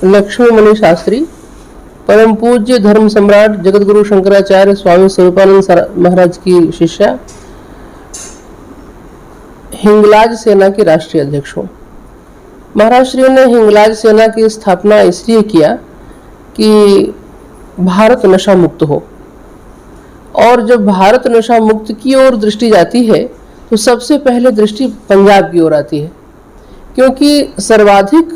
लक्ष्मणमणि शास्त्री, परम पूज्य धर्म सम्राट जगतगुरु शंकराचार्य स्वामी स्वरूपानंद महाराज की शिष्या, हिंगलाज सेना के राष्ट्रीय अध्यक्ष हूँ। महाराज श्री ने हिंगलाज सेना की स्थापना इसलिए किया कि भारत नशा मुक्त हो, और जब भारत नशा मुक्त की ओर दृष्टि जाती है तो सबसे पहले दृष्टि पंजाब की ओर आती है, क्योंकि सर्वाधिक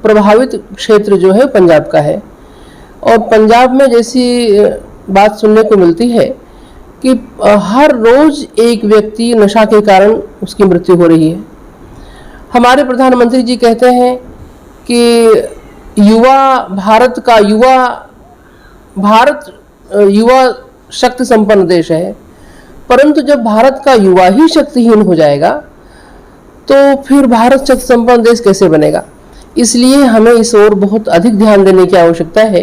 प्रभावित क्षेत्र जो है पंजाब का है। और पंजाब में जैसी बात सुनने को मिलती है कि हर रोज एक व्यक्ति नशा के कारण उसकी मृत्यु हो रही है। हमारे प्रधानमंत्री जी कहते हैं कि भारत युवा शक्ति संपन्न देश है, परंतु जब भारत का युवा ही शक्तिहीन हो जाएगा तो फिर भारत शक्ति संपन्न देश कैसे बनेगा। इसलिए हमें इस ओर बहुत अधिक ध्यान देने की आवश्यकता है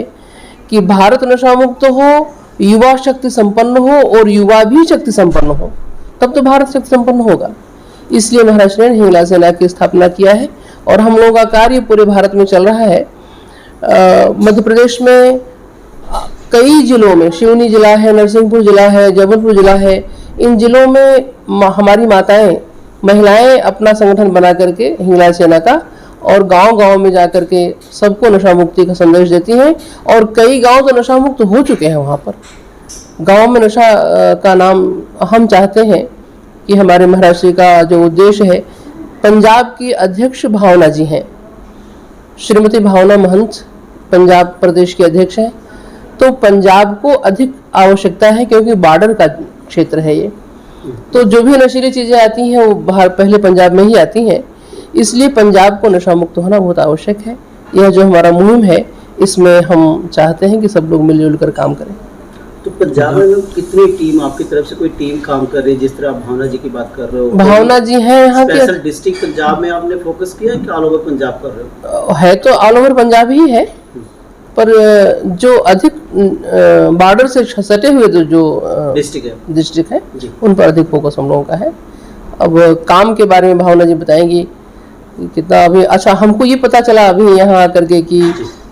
कि भारत नशा मुक्त हो, युवा शक्ति संपन्न हो और युवा भी शक्ति संपन्न हो, तब तो भारत शक्ति संपन्न होगा। इसलिए महाराज ने हिंगलाज सेना की स्थापना किया है और हम लोगों का कार्य पूरे भारत में चल रहा है। मध्य प्रदेश में कई जिलों में, सिवनी जिला है, नरसिंहपुर जिला है, जबलपुर जिला है, इन जिलों में हमारी महिलाएं अपना संगठन बना करके हिंगलाज सेना का, और गांव-गांव में जाकर के सबको नशा मुक्ति का संदेश देती हैं। और कई गांव तो नशा मुक्त हो चुके हैं। वहाँ पर गांव में नशा का नाम हम चाहते हैं कि हमारे महाराज श्री का जो उद्देश्य है, पंजाब की अध्यक्ष भावना जी हैं, श्रीमती भावना महंत पंजाब प्रदेश के अध्यक्ष हैं, तो पंजाब को अधिक आवश्यकता है क्योंकि बॉर्डर का क्षेत्र है ये। तो जो भी नशीली चीजें आती हैं वो पहले पंजाब में ही आती हैं, इसलिए पंजाब को नशा मुक्त होना बहुत आवश्यक है। यह जो हमारा मुहिम है, इसमें हम चाहते हैं कि सब लोग मिलजुल कर काम करें। तो पंजाब में कितनी टीम आपकी तरफ से कोई टीम काम कर रही है? जिस तरह आप भावना जी की बात कर रहे हो, भावना जी हैं यहाँ के स्पेशल डिस्ट्रिक्ट पंजाब में आपने फोकस किया है कि ऑल ओवर पंजाब कर रहे हो? है तो ऑल ओवर पंजाब ही है, पर जो अधिक बॉर्डर से सटे हुए जो डिस्ट्रिक्ट है उन पर अधिक फोकस हम लोगों का है। अब काम के बारे में भावना जी बताएंगी कितना। अभी अच्छा, हमको ये पता चला अभी यहाँ आकर के कि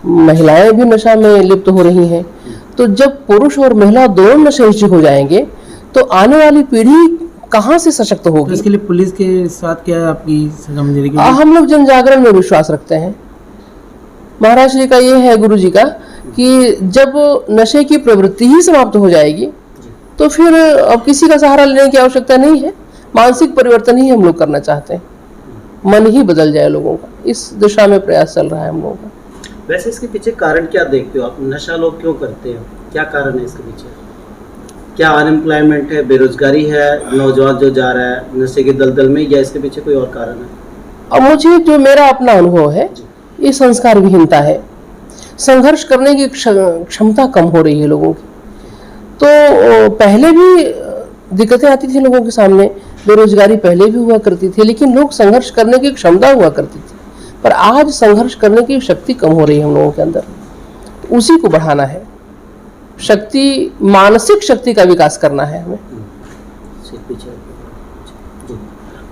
महिलाएं भी नशा में लिप्त हो रही हैं। तो जब पुरुष और महिला दोनों नशेची हो जाएंगे तो आने वाली पीढ़ी कहाँ से सशक्त होगी? इसके लिए पुलिस के साथ क्या है आपकी समझने की? हम लोग जन जागरण में विश्वास रखते हैं। महाराज श्री का ये है, गुरु जी का, कि जब नशे की प्रवृत्ति ही समाप्त हो जाएगी तो फिर अब किसी का सहारा लेने की आवश्यकता नहीं है। मानसिक परिवर्तन ही हम लोग करना चाहते हैं, मन ही बदल जाए लोगों का, इस दिशा में प्रयास चल रहा है हम लोगों का। वैसे इसके पीछे कारण क्या देखते हो आप? नशा लोग क्यों करते हैं? क्या कारण है इसके पीछे? क्या अनएम्प्लॉयमेंट है, बेरोजगारी है, नौजवान जो जा रहा है नशे के दलदल में, या इसके पीछे कोई और कारण है? अब मुझे जो मेरा अपना अनुभव है, ये संस्कार विहीनता है। संघर्ष करने की क्षमता कम हो रही है लोगों की। तो पहले भी दिक्कतें आती थी लोगों के सामने, बेरोजगारी पहले भी हुआ करती थी, लेकिन लोग संघर्ष करने की क्षमता हुआ करती थी। पर आज संघर्ष करने की शक्ति कम हो रही है हम लोगों के अंदर, तो उसी को बढ़ाना है। शक्ति, मानसिक शक्ति का विकास करना है हमें।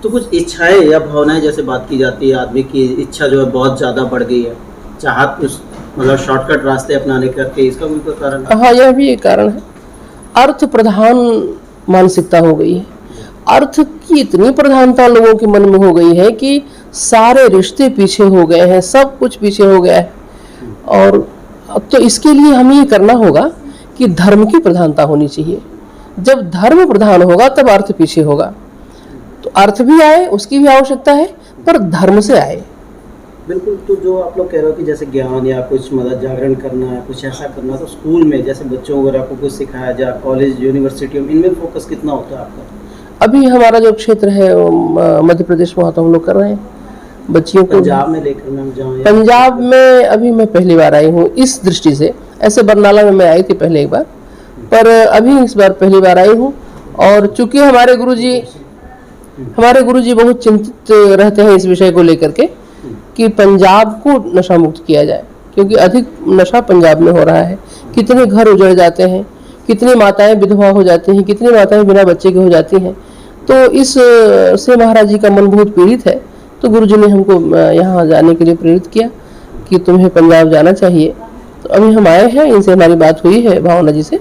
तो कुछ इच्छाएं या भावनाएं जैसे बात की जाती है, आदमी की इच्छा जो है बहुत ज़्यादा बढ़ गई है, चाहत कुछ मतलब शॉर्टकट रास्ते अपनाने करके, इसका भी कोई कारण है? हाँ, यह भी एक कारण है। अर्थ प्रधान मानसिकता हो गई है। अर्थ की इतनी प्रधानता लोगों के मन में हो गई है कि सारे रिश्ते पीछे हो गए हैं, सब कुछ पीछे हो गया है। और तो इसके लिए हमें ये करना होगा कि धर्म की प्रधानता होनी चाहिए। जब धर्म प्रधान होगा तब अर्थ पीछे होगा। तो अर्थ भी आए, उसकी भी आवश्यकता है, पर धर्म से आए। बिल्कुल। तो जो आप लोग कह रहे हो कि जैसे ज्ञान या कुछ मतलब जागरण करना है, कुछ ऐसा करना, तो स्कूल में जैसे बच्चों वगैरह को कुछ सिखाया जाए, कॉलेज यूनिवर्सिटी में, इनमें फोकस कितना होता है आपका? अभी हमारा जो क्षेत्र है मध्य प्रदेश में, तो हम लोग कर रहे हैं बच्चियों को। पंजाब में लेकर मैं जाऊँ? पंजाब में अभी मैं पहली बार आई हूँ इस दृष्टि से। ऐसे बरनाला में मैं आई थी पहले एक बार, पर अभी इस बार पहली बार आई हूँ। और चूंकि हमारे गुरुजी बहुत चिंतित रहते हैं इस विषय को लेकर के कि पंजाब को नशा मुक्त किया जाए, क्योंकि अधिक नशा पंजाब में हो रहा है। कितने घर उजड़ जाते हैं, कितनी माताएं विधवा हो जाती हैं, कितनी माताएं बिना बच्चे के हो जाती हैं। तो इस से महाराज जी का मन बहुत पीड़ित है। तो गुरुजी ने हमको यहाँ जाने के लिए प्रेरित किया कि कि तुम्हें पंजाब जाना चाहिए। तो अभी हम आए हैं, इनसे हमारी बात हुई है भावना जी से,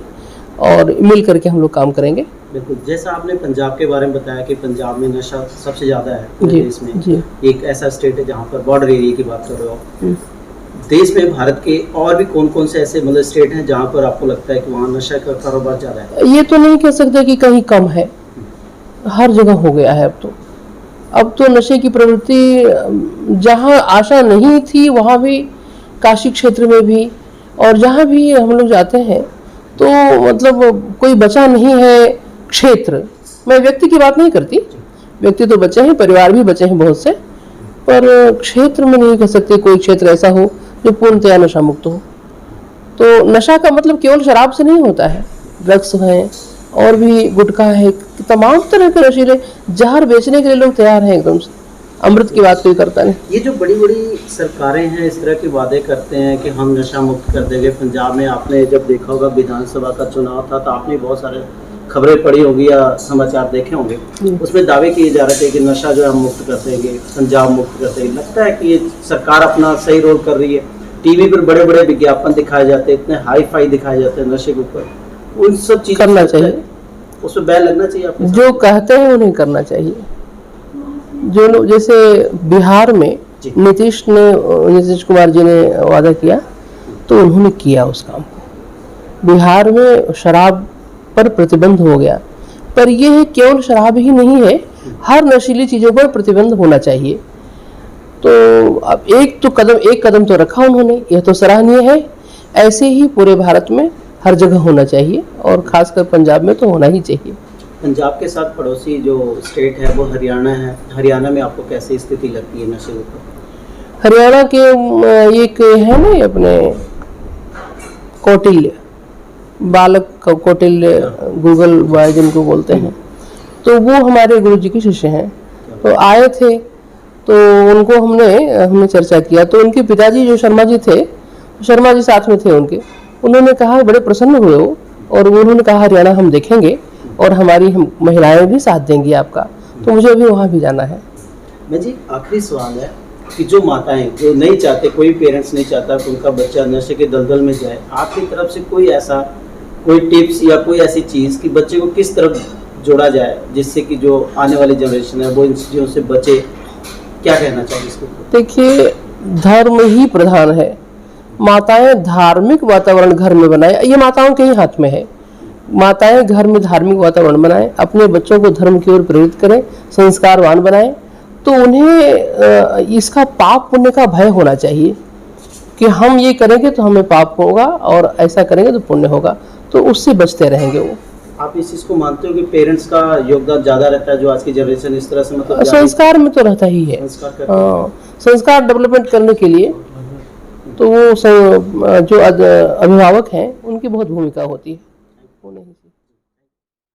और मिल करके हम लोग काम करेंगे। बिल्कुल, जैसा आपने पंजाब के बारे में बताया कि पंजाब में नशा सबसे ज़्यादा है पूरे देश में। जी। एक ऐसा स्टेट है जहाँ पर बॉर्डर एरिया की बात कर रहे हो। हम्म। देश में भारत के और भी कौन कौन से ऐसे मतलब स्टेट हैं जहाँ पर आपको लगता है कि वहाँ नशा का कारोबार ज़्यादा है? ये तो नहीं कह सकते कि कहीं कम है, हर जगह हो गया है अब तो नशे की प्रवृत्ति जहाँ आशा नहीं थी वहाँ भी, काशी क्षेत्र में भी, और जहाँ भी हम लोग जाते हैं तो मतलब कोई बचा नहीं है क्षेत्र। मैं व्यक्ति की बात नहीं करती, व्यक्ति तो बचे हैं, परिवार भी बचे हैं बहुत से, पर क्षेत्र में नहीं कह सकते कोई क्षेत्र ऐसा हो जो पूर्णतया नशा मुक्त हो। तो नशा का मतलब केवल शराब से नहीं होता है, ड्रग्स हैं और भी गुटखा है, तमाम तरह के नशीले जहर बेचने के लिए लोग तैयार हैं एकदम से। अमृत की बात कोई करता नहीं। ये जो बड़ी बड़ी सरकारें हैं इस तरह के वादे करते हैं कि हम नशा मुक्त कर देंगे। पंजाब में आपने जब देखा होगा विधानसभा का चुनाव था तो आपने बहुत सारे खबरें पढ़ी होगी या समाचार देखे होंगे, उसमें दावे किए जा रहे थे कि नशा जो है हम मुक्त कर देंगे, पंजाब मुक्त कर देंगे। लगता है कि ये सरकार अपना सही रोल कर रही है? टीवी पर बड़े बड़े विज्ञापन दिखाए जाते हैं, इतने हाई फाई दिखाए जाते हैं नशे के ऊपर, उन सब चीज़ करना चाहिए, उस पर बैन लगना चाहिए आपको? जो कहते हैं उन्हें करना चाहिए। जो लोग, जैसे बिहार में नीतीश कुमार जी ने वादा किया तो उन्होंने किया उस काम को। बिहार में शराब पर प्रतिबंध हो गया, पर यह केवल शराब ही नहीं है, हर नशीली चीजों पर प्रतिबंध होना चाहिए। तो अब एक कदम तो रखा उन्होंने, यह तो सराहनीय है। ऐसे ही पूरे भारत में हर जगह होना चाहिए, और खासकर पंजाब में तो होना ही चाहिए। पंजाब के साथ पड़ोसी जो स्टेट है वो हरियाणा है। हरियाणा में आपको कैसी स्थिति लगती है नशे के ऊपर? हरियाणा के एक है ना अपने कौटिल्य, बालक कौटिल्य, गूगल बॉय जिनको बोलते हैं, तो वो हमारे गुरु जी के शिष्य हैं। तो आए थे तो उनको हमने चर्चा किया, तो उनके पिताजी जो शर्मा जी थे, शर्मा जी साथ में थे उनके, उन्होंने कहा, बड़े प्रसन्न हुए वो, और उन्होंने कहा हरियाणा हम देखेंगे और हमारी महिलाएं भी साथ देंगी आपका। तो मुझे अभी वहाँ भी जाना है। मैं जी आखिरी सवाल है कि जो माताएं जो नहीं चाहते, कोई पेरेंट्स नहीं चाहता कि उनका बच्चा नशे के दलदल में जाए, आपकी तरफ से कोई टिप्स या कोई ऐसी चीज़ कि बच्चे को किस तरफ जोड़ा जाए जिससे कि जो आने वाली जनरेशन है वो इन चीज़ों से बचे? क्या कहना चाहिए इसको? देखिए, धर्म ही प्रधान है। माताएं धार्मिक वातावरण घर में बनाए, ये माताओं के ही हाथ में है। माताएं घर में धार्मिक वातावरण बनाएं, अपने बच्चों को धर्म की ओर प्रेरित करें, संस्कारवान बनाएं, तो उन्हें इसका पाप पुण्य का भय होना चाहिए कि हम ये करेंगे तो हमें पाप होगा और ऐसा करेंगे तो पुण्य होगा, तो उससे बचते रहेंगे वो। आप इस चीज़ को मानते हो कि पेरेंट्स का योगदान ज़्यादा रहता है? जो आज की जनरेशन इस तरह से मतलब संस्कार में तो रहता ही है, संस्कार डेवलपमेंट करने के लिए तो वो जो अभिभावक हैं उनकी बहुत भूमिका होती है।